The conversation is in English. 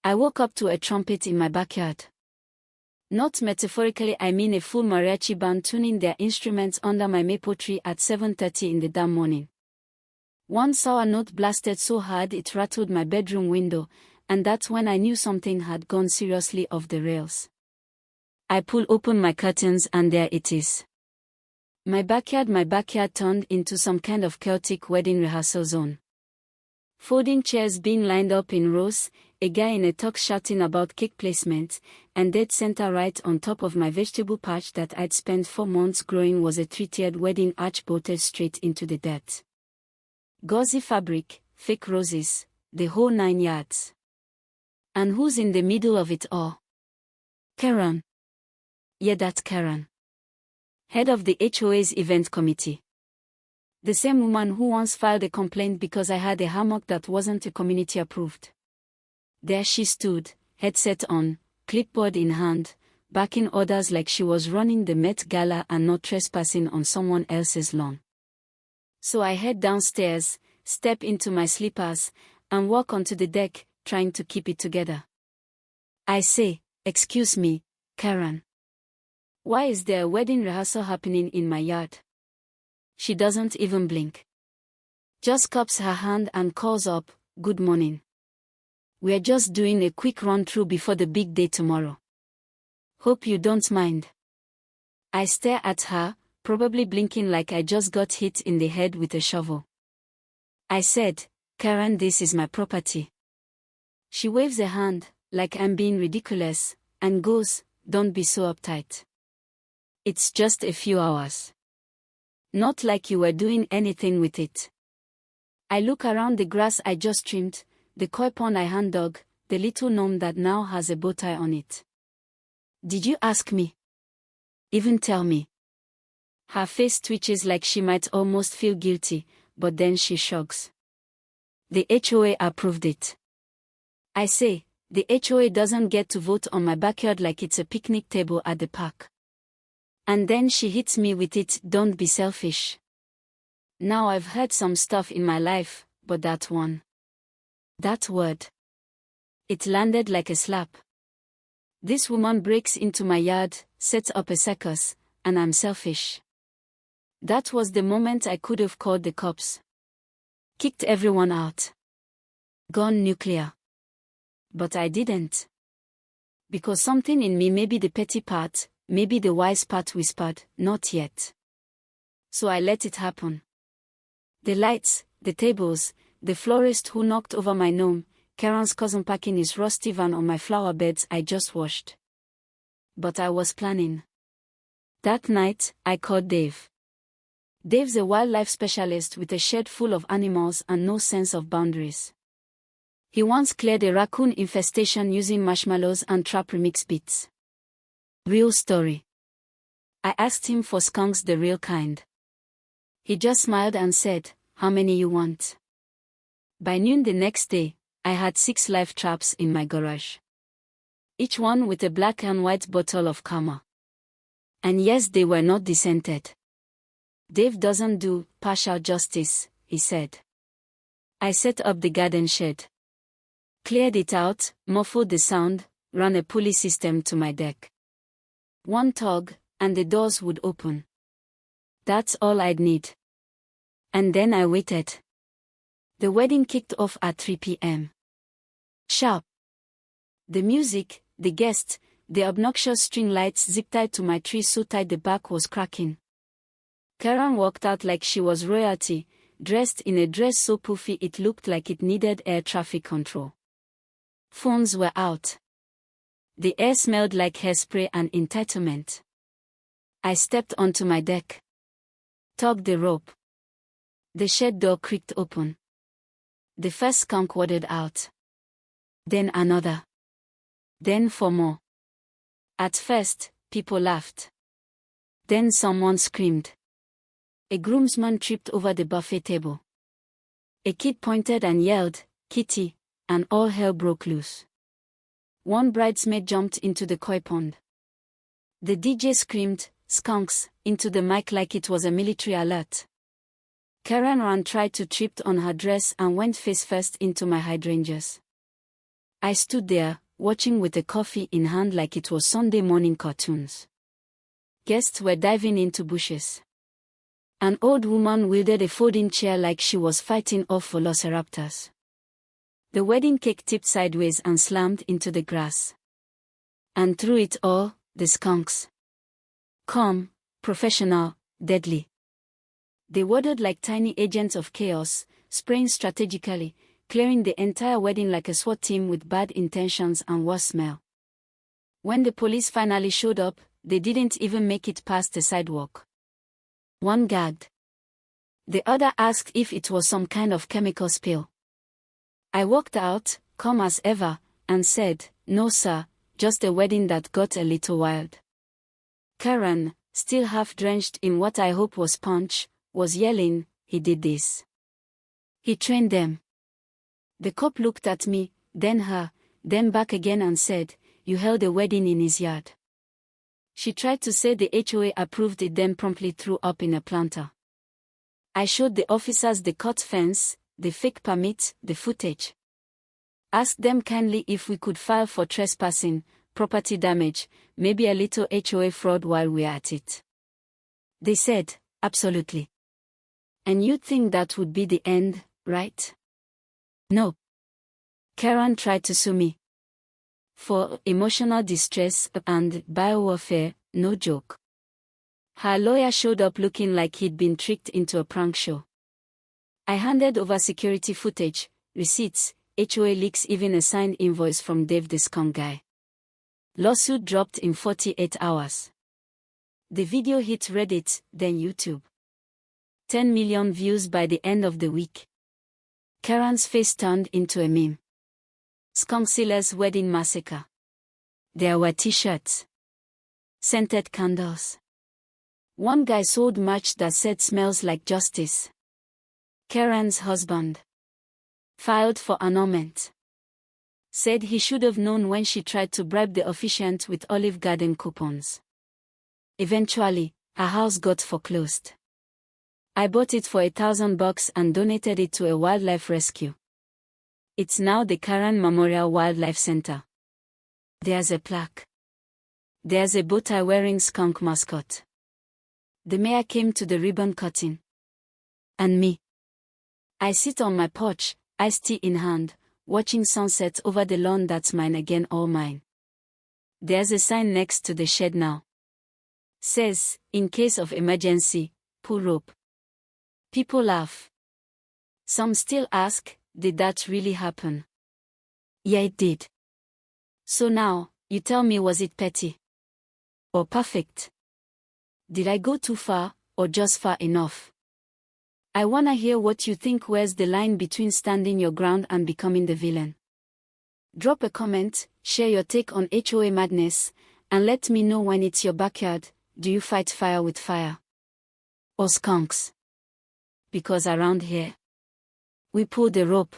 I woke up to a trumpet in my backyard. Not metaphorically, I mean a full mariachi band tuning their instruments under my maple tree at 7:30 in the damn morning. One sour note blasted so hard it rattled my bedroom window, and that's when I knew something had gone seriously off the rails. I pull open my curtains and there it is. My backyard turned into some kind of chaotic wedding rehearsal zone. Folding chairs being lined up in rows, a guy in a tux shouting about cake placement, and dead center right on top of my vegetable patch that I'd spent 4 months growing was a 3-tiered wedding arch bolted straight into the dirt. Gauzy fabric, fake roses, the whole 9 yards. And who's in the middle of it all? Karen. Yeah, that's Karen. Head of the HOA's event committee. The same woman who once filed a complaint because I had a hammock that wasn't community approved. There she stood, headset on, clipboard in hand, backing orders like she was running the Met Gala and not trespassing on someone else's lawn. So I head downstairs, step into my slippers, and walk onto the deck, trying to keep it together. I say, "Excuse me, Karen. Why is there a wedding rehearsal happening in my yard?" She doesn't even blink. Just cups her hand and calls up, "Good morning. We're just doing a quick run-through before the big day tomorrow. Hope you don't mind." I stare at her, probably blinking like I just got hit in the head with a shovel. I said, "Karen, this is my property." She waves a hand, like I'm being ridiculous, and goes, "Don't be so uptight. It's just a few hours. Not like you were doing anything with it." I look around the grass I just trimmed, the koi pond I hand-dug, the little gnome that now has a bow tie on it. "Did you ask me? Even tell me?" Her face twitches like she might almost feel guilty, but then she shrugs. "The HOA approved it." I say, "The HOA doesn't get to vote on my backyard like it's a picnic table at the park." And then she hits me with it, "Don't be selfish." Now I've heard some stuff in my life, but that one. That word. It landed like a slap. This woman breaks into my yard, sets up a circus, and I'm selfish. That was the moment I could have called the cops. Kicked everyone out. Gone nuclear. But I didn't. Because something in me, maybe the petty part, maybe the wise part, whispered, "Not yet." So I let it happen. The lights, the tables, the florist who knocked over my gnome, Karen's cousin parking his rusty van on my flower beds I just washed. But I was planning. That night, I called Dave. Dave's a wildlife specialist with a shed full of animals and no sense of boundaries. He once cleared a raccoon infestation using marshmallows and trap remix beats. Real story. I asked him for skunks, the real kind. He just smiled and said, "How many you want?" By noon the next day, I had 6 live traps in my garage. Each one with a black and white bottle of karma. And yes, they were not descented. "Dave doesn't do partial justice," he said. I set up the garden shed. Cleared it out, muffled the sound, ran a pulley system to my deck. One tug, and the doors would open. That's all I'd need. And then I waited. The wedding kicked off at 3 p.m. Sharp. The music, the guests, the obnoxious string lights zip-tied to my tree so tight the back was cracking. Karen walked out like she was royalty, dressed in a dress so poofy it looked like it needed air traffic control. Phones were out. The air smelled like hairspray and entitlement. I stepped onto my deck. Tugged the rope. The shed door creaked open. The first skunk waddled out. Then another. Then 4 more. At first, people laughed. Then someone screamed. A groomsman tripped over the buffet table. A kid pointed and yelled, "Kitty," and all hell broke loose. One bridesmaid jumped into the koi pond. The DJ screamed, "Skunks," into the mic like it was a military alert. Karen tried to trip on her dress and went face first into my hydrangeas. I stood there, watching with a coffee in hand like it was Sunday morning cartoons. Guests were diving into bushes. An old woman wielded a folding chair like she was fighting off velociraptors. The wedding cake tipped sideways and slammed into the grass. And through it all, the skunks. Calm, professional, deadly. They waddled like tiny agents of chaos, spraying strategically, clearing the entire wedding like a SWAT team with bad intentions and worse smell. When the police finally showed up, they didn't even make it past the sidewalk. One gagged. The other asked if it was some kind of chemical spill. I walked out, calm as ever, and said, "No sir, just a wedding that got a little wild." Karen, still half drenched in what I hope was punch, was yelling, "He did this. He trained them." The cop looked at me, then her, then back again and said, "You held a wedding in his yard." She tried to say the HOA approved it, then promptly threw up in a planter. I showed the officers the cut fence, the fake permit, the footage. Asked them kindly if we could file for trespassing, property damage, maybe a little HOA fraud while we're at it. They said, "Absolutely. And you'd think that would be the end, right?" No. Karen tried to sue me for emotional distress and biowarfare, no joke. Her lawyer showed up looking like he'd been tricked into a prank show. I handed over security footage, receipts, HOA leaks, even a signed invoice from Dave the skunk guy. Lawsuit dropped in 48 hours. The video hit Reddit, then YouTube. 10 million views by the end of the week. Karen's face turned into a meme. Skunkzilla's wedding massacre. There were t-shirts. Scented candles. One guy sold merch that said "Smells like justice." Karen's husband filed for annulment. Said he should have known when she tried to bribe the officiant with Olive Garden coupons. Eventually, her house got foreclosed. I bought it for $1,000 and donated it to a wildlife rescue. It's now the Karen Memorial Wildlife Center. There's a plaque. There's a bow-tie-wearing skunk mascot. The mayor came to the ribbon cutting. And me. I sit on my porch, iced tea in hand, watching sunset over the lawn that's mine again, all mine. There's a sign next to the shed now. Says, "In case of emergency, pull rope." People laugh. Some still ask, did that really happen? Yeah, it did. So now, you tell me, was it petty? Or perfect? Did I go too far, or just far enough? I wanna hear what you think. Where's the line between standing your ground and becoming the villain? Drop a comment, share your take on HOA madness, and let me know when it's your backyard. Do you fight fire with fire? Or skunks? Because around here, we pull the rope.